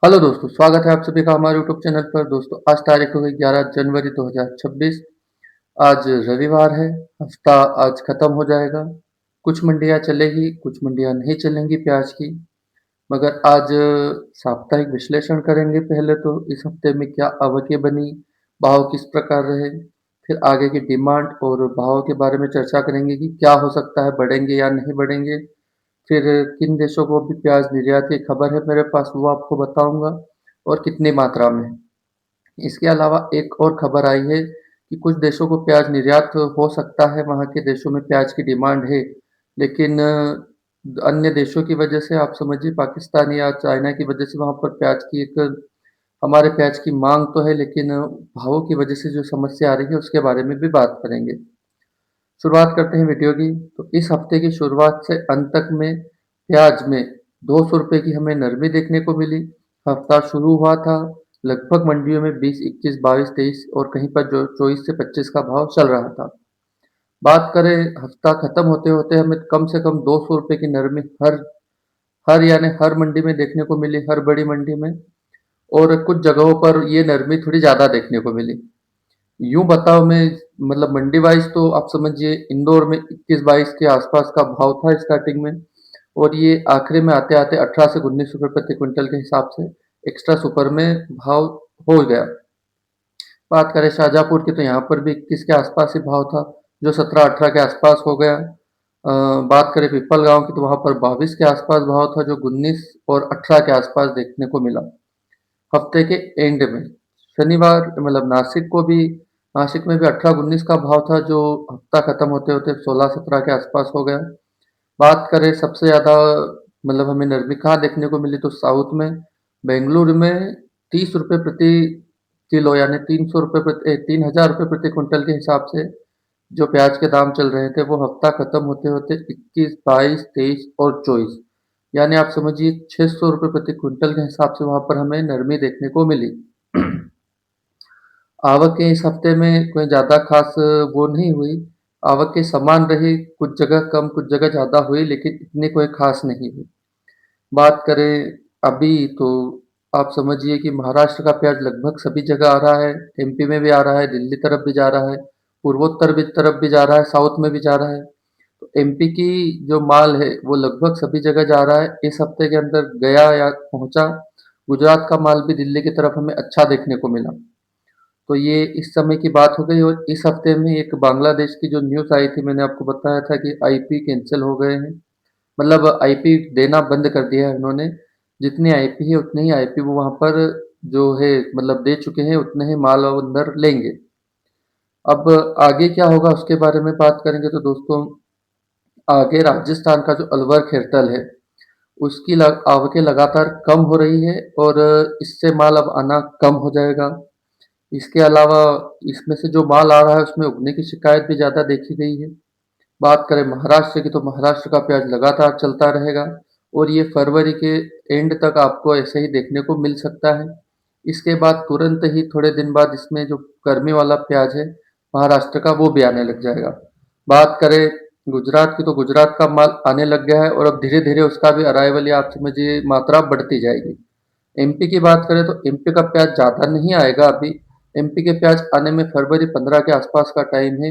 Hello दोस्तों, स्वागत है आप सभी का हमारे यूट्यूब चैनल पर। दोस्तों, आज तारीख हो गई 11 जनवरी 2026। आज रविवार है। हफ्ता आज खत्म हो जाएगा। कुछ मंडियाँ चलेगी, कुछ मंडियाँ नहीं चलेंगी प्याज की। मगर आज साप्ताहिक विश्लेषण करेंगे। पहले तो इस हफ्ते में क्या आवकें बनी, भाव किस प्रकार रहे, फिर आगे की डिमांड और भाव के बारे में चर्चा करेंगे कि क्या हो सकता है, बढ़ेंगे या नहीं बढ़ेंगे। फिर किन देशों को भी प्याज निर्यात की खबर है मेरे पास, वो आपको बताऊंगा और कितनी मात्रा में। इसके अलावा एक और खबर आई है कि कुछ देशों को प्याज निर्यात हो सकता है, वहाँ के देशों में प्याज की डिमांड है, लेकिन अन्य देशों की वजह से, आप समझिए पाकिस्तान या चाइना की वजह से वहाँ पर प्याज की एक, हमारे प्याज की मांग तो है लेकिन भावों की वजह से जो समस्या आ रही है उसके बारे में भी बात करेंगे। शुरुआत करते हैं वीडियो की। तो इस हफ्ते की शुरुआत से अंत तक में प्याज में 200 रुपये की हमें नरमी देखने को मिली। हफ्ता शुरू हुआ था लगभग मंडियों में 20, 21, 22, 23 और कहीं पर जो 24 से 25 का भाव चल रहा था। बात करें हफ्ता खत्म होते होते हमें कम से कम 200 रुपये की नरमी हर हर यानी हर मंडी में देखने को मिली, हर बड़ी मंडी में। और कुछ जगहों पर ये नरमी थोड़ी ज़्यादा देखने को मिली। यूँ बताओ मैं, मतलब मंडी वाइज़ तो आप समझिए इंदौर में 21-22 के आसपास का भाव था स्टार्टिंग में, और ये आखिरी में आते-आते 18 से 19 रुपये प्रति क्विंटल के हिसाब से एक्स्ट्रा सुपर में भाव हो गया। बात करें शाहजहाँपुर की तो यहाँ पर भी 21 के आसपास ही भाव था, जो 17-18 के आसपास हो गया। बात करें पिपलगाँव की तो वहाँ पर 22 के आसपास भाव था, जो 19 और 18 के आसपास देखने को मिला। हफ्ते के एंड में शनिवार मतलब नासिक में भी 18-19 का भाव था, जो हफ्ता खत्म होते होते 16-17 के आसपास हो गया। बात करें सबसे ज़्यादा, मतलब हमें नरमी कहाँ देखने को मिली, तो साउथ में बेंगलुरु में 30 रुपये प्रति किलो यानी 3,000 रुपये प्रति क्विंटल के हिसाब से जो प्याज के दाम चल रहे थे, वो हफ्ता खत्म होते होते 21, 22, 23 और 24 यानी आप समझिए 600 रुपये प्रति क्विंटल के हिसाब से वहाँ पर हमें नरमी देखने को मिली। आवकें इस हफ्ते में कोई ज़्यादा खास वो नहीं हुई। आवकें समान रही, कुछ जगह कम, कुछ जगह ज़्यादा हुई, लेकिन इतनी कोई खास नहीं हुई। बात करें अभी तो आप समझिए कि महाराष्ट्र का प्याज लगभग सभी जगह आ रहा है, एमपी में भी आ रहा है, दिल्ली तरफ भी जा रहा है, पूर्वोत्तर भी तरफ भी जा रहा है, साउथ में भी जा रहा है। तो एमपी की जो माल है वो लगभग सभी जगह जा रहा है। इस हफ्ते के अंदर गया या पहुंचा। गुजरात का माल भी दिल्ली की तरफ हमें अच्छा देखने को मिला। तो ये इस समय की बात हो गई। और इस हफ्ते में एक बांग्लादेश की जो न्यूज़ आई थी, मैंने आपको बताया था कि आईपी कैंसिल हो गए हैं, मतलब आईपी देना बंद कर दिया है उन्होंने। जितनी आईपी है उतने ही आईपी वो वहाँ पर जो है मतलब दे चुके हैं, उतने ही माल वो अंदर लेंगे। अब आगे क्या होगा उसके बारे में बात करेंगे तो दोस्तों, आगे राजस्थान का जो अलवर खेरतल है उसकी आवकें लगातार कम हो रही है, और इससे माल अब आना कम हो जाएगा। इसके अलावा इसमें से जो माल आ रहा है उसमें उगने की शिकायत भी ज़्यादा देखी गई है। बात करें महाराष्ट्र की तो महाराष्ट्र का प्याज लगातार चलता रहेगा, और ये फरवरी के एंड तक आपको ऐसे ही देखने को मिल सकता है। इसके बाद तुरंत ही थोड़े दिन बाद इसमें जो गर्मी वाला प्याज है महाराष्ट्र का, वो भी आने लग जाएगा। बात करें गुजरात की तो गुजरात का माल आने लग गया है, और अब धीरे धीरे उसका भी अराइवल या आप समझिए मात्रा बढ़ती जाएगी। एमपी की बात करें तो एमपी का प्याज ज़्यादा नहीं आएगा अभी। एमपी के प्याज आने में फरवरी 15 के आसपास का टाइम है।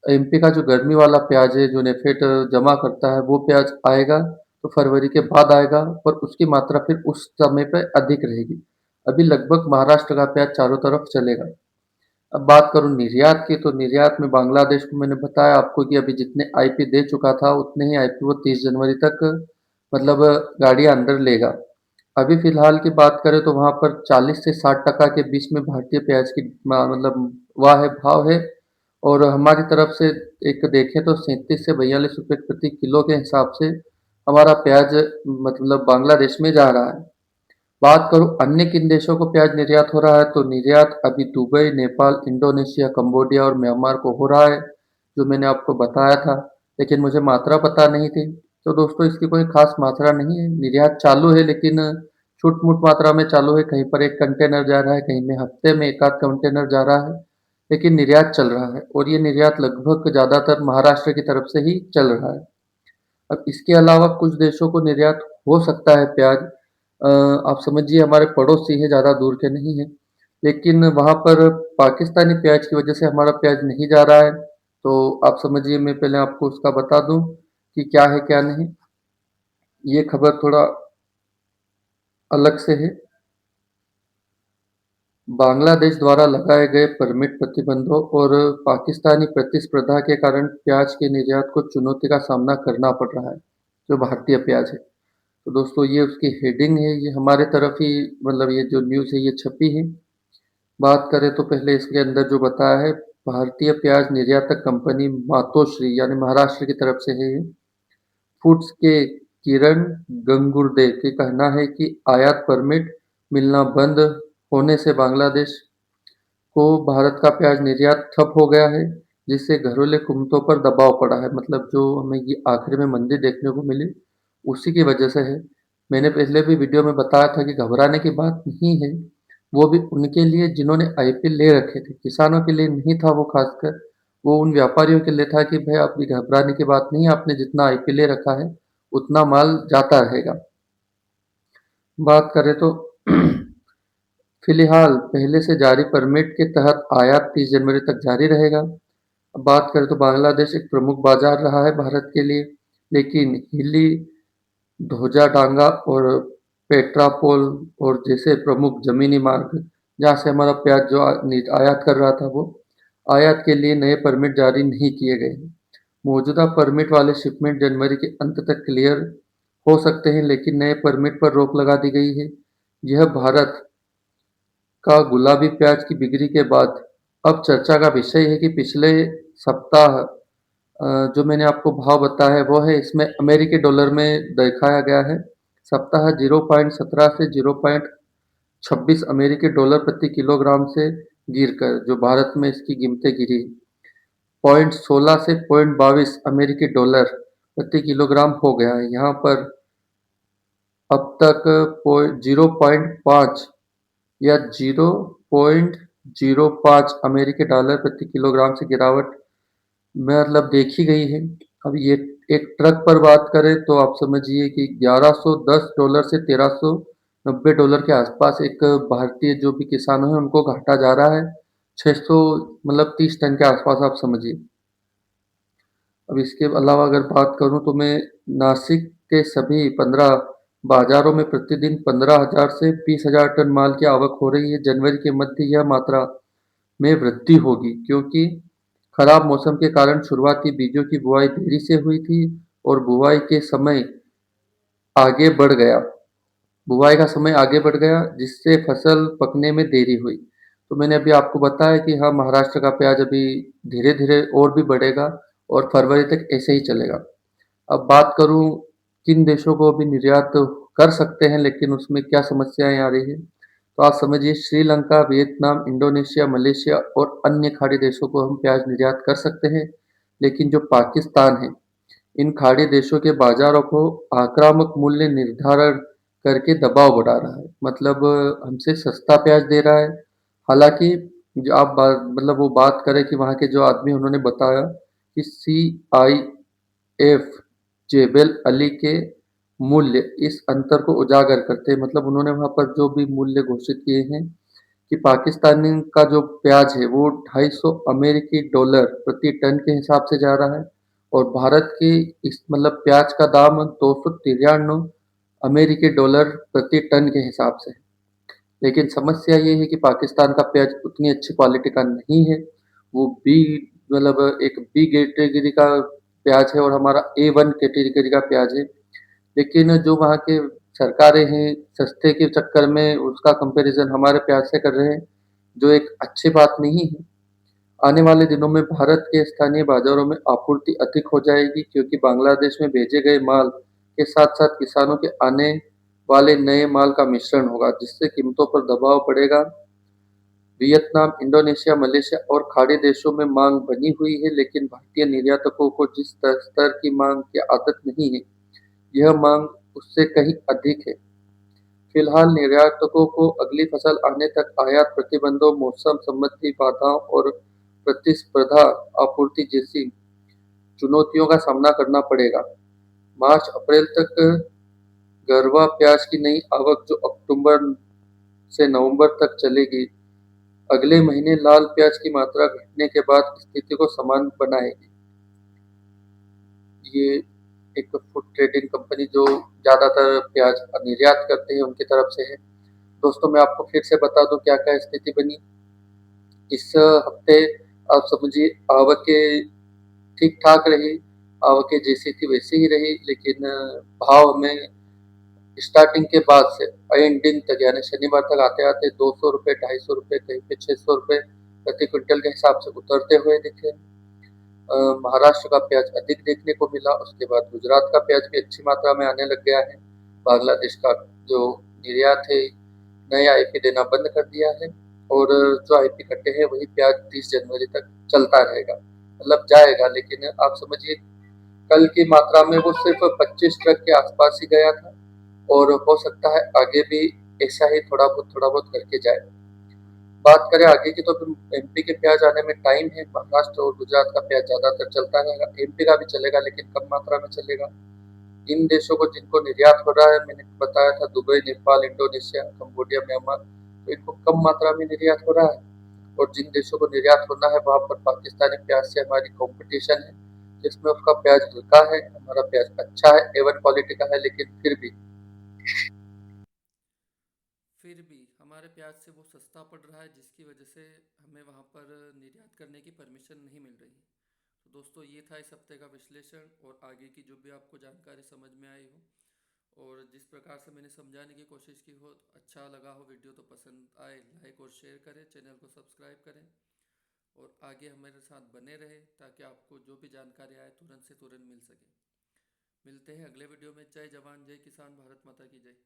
एमपी का जो गर्मी वाला प्याज है, जो नेफेड जमा करता है, वो प्याज आएगा तो फरवरी के बाद आएगा, और उसकी मात्रा फिर उस समय पे अधिक रहेगी। अभी लगभग महाराष्ट्र का प्याज चारों तरफ चलेगा। अब बात करूँ निर्यात की, तो निर्यात में बांग्लादेश को मैंने बताया आपको कि अभी जितने आईपी दे चुका था उतने ही आईपी वो 30 जनवरी तक मतलब गाड़ियाँ अंदर लेगा। अभी फ़िलहाल की बात करें तो वहाँ पर 40 से 60% के बीच में भारतीय प्याज की मतलब वह है भाव है, और हमारी तरफ से एक देखें तो 37 से 42 रुपये प्रति किलो के हिसाब से हमारा प्याज मतलब बांग्लादेश में जा रहा है। बात करूँ अन्य किन देशों को प्याज निर्यात हो रहा है, तो निर्यात अभी दुबई, नेपाल, इंडोनेशिया, कंबोडिया और म्यांमार को हो रहा है, जो मैंने आपको बताया था, लेकिन मुझे मात्रा पता नहीं थी। तो दोस्तों, इसकी कोई खास मात्रा नहीं है, निर्यात चालू है लेकिन छूट-मूट मात्रा में चालू है। कहीं पर 1 कंटेनर जा रहा है, कहीं में हफ्ते में 1 आध कंटेनर जा रहा है, लेकिन निर्यात चल रहा है, और ये निर्यात लगभग ज़्यादातर महाराष्ट्र की तरफ से ही चल रहा है। अब इसके अलावा कुछ देशों को निर्यात हो सकता है प्याज, आप समझिए हमारे पड़ोसी हैं, ज़्यादा दूर के नहीं हैं। लेकिन वहाँ पर पाकिस्तानी प्याज़ की वज़ह से हमारा प्याज़ नहीं जा रहा है। तो आप समझिए मैं पहले आपको उसका बता दूँ कि क्या है, क्या नहीं। ये खबर थोड़ा अलग से है। बांग्लादेश द्वारा लगाए गए परमिट प्रतिबंधों और पाकिस्तानी प्रतिस्पर्धा के कारण प्याज़ के निर्यात को चुनौती का सामना करना पड़ रहा है, जो भारतीय प्याज़ है। तो दोस्तों ये उसकी हेडिंग है, ये हमारे तरफ ही मतलब ये जो न्यूज़ है ये छपी है। बात करें तो पहले इसके अंदर जो बताया है, भारतीय प्याज निर्यातक कंपनी मातोश्री यानी महाराष्ट्र की तरफ से है ये। फूड्स के किरण गंगुर्दे का कहना है कि आयात परमिट मिलना बंद होने से बांग्लादेश को भारत का प्याज निर्यात ठप हो गया है, जिससे घरेलू कीमतों पर दबाव पड़ा है। मतलब जो हमें ये आखिर में मंदी देखने को मिली, उसी की वजह से है। मैंने पहले भी वीडियो में बताया था कि घबराने की बात नहीं है, वो भी उनके लिए जिन्होंने आईपीएल ले रखे थे, किसानों के लिए नहीं था वो खासकर। वो उन व्यापारियों के लिए था कि भाई अभी घबराने की बात नहीं है, आपने जितना आईपीएल ले रखा है, उतना माल जाता रहेगा। बात करें तो फिलहाल पहले से जारी परमिट के तहत आयात 30 जनवरी तक जारी रहेगा। अब बात करें तो बांग्लादेश एक प्रमुख बाजार रहा है भारत के लिए, लेकिन हिली, ध्वजाडांगा और पेट्रापोल और जैसे प्रमुख जमीनी मार्ग जहाँ से हमारा प्याज जो आयात कर रहा था वो आयात के लिए नए परमिट जारी नहीं किए गए हैं। मौजूदा परमिट वाले शिपमेंट जनवरी के अंत तक क्लियर हो सकते हैं, लेकिन नए परमिट पर रोक लगा दी गई है। यह भारत का गुलाबी प्याज की बिक्री के बाद अब चर्चा का विषय है कि पिछले सप्ताह जो मैंने आपको भाव बताया है वो है, इसमें अमेरिकी डॉलर में दिखाया गया है। सप्ताह 0.17 से 0.26 अमेरिकी डॉलर प्रति किलोग्राम से गिरकर जो भारत में इसकी कीमतें गिरी 0.16 से 0.22 अमेरिकी डॉलर प्रति किलोग्राम हो गया है। यहाँ पर अब तक 0.5 या 0.05 अमेरिकी डॉलर प्रति किलोग्राम से गिरावट मतलब देखी गई है। अब ये एक ट्रक पर बात करें तो आप समझिए कि $1110 से $1390 के आसपास एक भारतीय जो भी किसान हैं उनको घाटा जा रहा है। 600 मतलब 30 टन के आसपास आप समझिए। अब इसके अलावा अगर बात करूँ तो मैं नासिक के सभी 15 बाज़ारों में प्रतिदिन 15,000 से 20,000 टन माल की आवक हो रही है। जनवरी के मध्य यह मात्रा में वृद्धि होगी, क्योंकि खराब मौसम के कारण शुरुआती बीजों की बुआई देरी से हुई थी और बुआई का समय आगे बढ़ गया, जिससे फसल पकने में देरी हुई। तो मैंने अभी आपको बताया कि हाँ, महाराष्ट्र का प्याज अभी धीरे-धीरे और भी बढ़ेगा और फरवरी तक ऐसे ही चलेगा। अब बात करूँ किन देशों को अभी निर्यात कर सकते हैं, लेकिन उसमें क्या समस्याएँ आ रही हैं। तो आप समझिए श्रीलंका, वियतनाम, इंडोनेशिया, मलेशिया और अन्य खाड़ी देशों को हम प्याज निर्यात कर सकते हैं। लेकिन जो पाकिस्तान है, इन खाड़ी देशों के बाज़ारों को आक्रामक मूल्य निर्धारण करके दबाव बढ़ा रहा है। मतलब हमसे सस्ता प्याज दे रहा है। हालाँकि जो आप बात मतलब वो बात करें कि वहाँ के जो आदमी उन्होंने बताया कि सीआईएफ जेबेल अली के मूल्य इस अंतर को उजागर करते हैं। मतलब उन्होंने वहाँ पर जो भी मूल्य घोषित किए हैं कि पाकिस्तानी का जो प्याज है वो 250 अमेरिकी डॉलर प्रति टन के हिसाब से जा रहा है और भारत की इस मतलब प्याज का दाम 293 अमेरिकी डॉलर प्रति टन के हिसाब से है। लेकिन समस्या ये है कि पाकिस्तान का प्याज उतनी अच्छी क्वालिटी का नहीं है। वो बी मतलब एक बी कैटेगरी का प्याज है और हमारा ए1 कैटेगरी का प्याज है। लेकिन जो वहाँ के सरकारें हैं, सस्ते के चक्कर में उसका कंपैरिज़न हमारे प्याज से कर रहे हैं, जो एक अच्छी बात नहीं है। आने वाले दिनों में भारत के स्थानीय बाज़ारों में आपूर्ति अधिक हो जाएगी, क्योंकि बांग्लादेश में भेजे गए माल के साथ-साथ किसानों के आने वाले नए माल का मिश्रण होगा, जिससे कीमतों पर दबाव पड़ेगा। वियतनाम, इंडोनेशिया, मलेशिया और खाड़ी देशों में मांग बनी हुई है, लेकिन भारतीय निर्यातकों को जिस स्तर की मांग की आदत नहीं है, यह मांग उससे कहीं अधिक है। फिलहाल निर्यातकों को अगली फसल आने तक आयात प्रतिबंधों, मौसम संबंधी बाधाओं और प्रतिस्पर्धा आपूर्ति जैसी चुनौतियों का सामना करना पड़ेगा। मार्च-अप्रैल तक गरवा प्याज की नई आवक जो अक्टूबर से नवंबर तक चलेगी, अगले महीने लाल प्याज की मात्रा घटने के बाद स्थिति को समान बनाएगी। ये एक फूड ट्रेडिंग कंपनी जो ज़्यादातर प्याज निर्यात करते हैं उनकी तरफ से है। दोस्तों मैं आपको फिर से बता दूँ क्या-क्या स्थिति बनी। इस हफ्ते आप समझिए आवकें ठीक-ठाक रही, आवकें जैसी थी वैसी ही रही, लेकिन भाव में स्टार्टिंग के बाद से एंडिंग तक यानी शनिवार तक आते-आते ₹200 ₹250 कहीं पे ₹600 प्रति क्विंटल के हिसाब से उतरते हुए दिखे। महाराष्ट्र का प्याज अधिक देखने को मिला, उसके बाद गुजरात का प्याज भी अच्छी मात्रा में आने लग गया है। बांग्लादेश का जो निर्यात है, नए आईपी देना बंद कर दिया है और जो आईपी कटे हैं वही प्याज 30 जनवरी तक चलता रहेगा। मतलब जाएगा, लेकिन आप समझिए कल की मात्रा में वो सिर्फ़ 25 ट्रक के आस-पास ही गया था और हो सकता है आगे भी ऐसा ही थोड़ा बहुत करके जाए। बात करें आगे की तो फिर एमपी के प्याज आने में टाइम है। महाराष्ट्र और गुजरात का प्याज ज़्यादातर चलता रहेगा। एमपी का भी चलेगा लेकिन कम मात्रा में चलेगा। इन देशों को जिनको निर्यात हो रहा है, मैंने बताया था Dubai, Nepal, Indonesia, Cambodia, Myanmar, तो इनको कम मात्रा में निर्यात हो रहा है और जिन देशों को निर्यात होना है वहाँ पर पाकिस्तानी प्याज से हमारी कॉम्पिटिशन है, जिसमें उसका प्याज हल्का है, हमारा प्याज अच्छा है, A1 क्वालिटी का है, लेकिन फिर भी हमारे प्याज से वो सस्ता पड़ रहा है जिसकी वजह से हमें वहाँ पर निर्यात करने की परमिशन नहीं मिल रही। तो दोस्तों ये था इस हफ्ते का विश्लेषण और आगे की जो भी आपको जानकारी समझ में आई हो और जिस प्रकार से मैंने समझाने की कोशिश की हो, अच्छा लगा हो वीडियो तो पसंद आए लाइक और शेयर करें, चैनल को सब्सक्राइब करें और आगे हमारे साथ बने रहे ताकि आपको जो भी जानकारी आए तुरंत से तुरंत मिल सके। मिलते हैं अगले वीडियो में। जय जवान जय किसान, भारत माता की जय।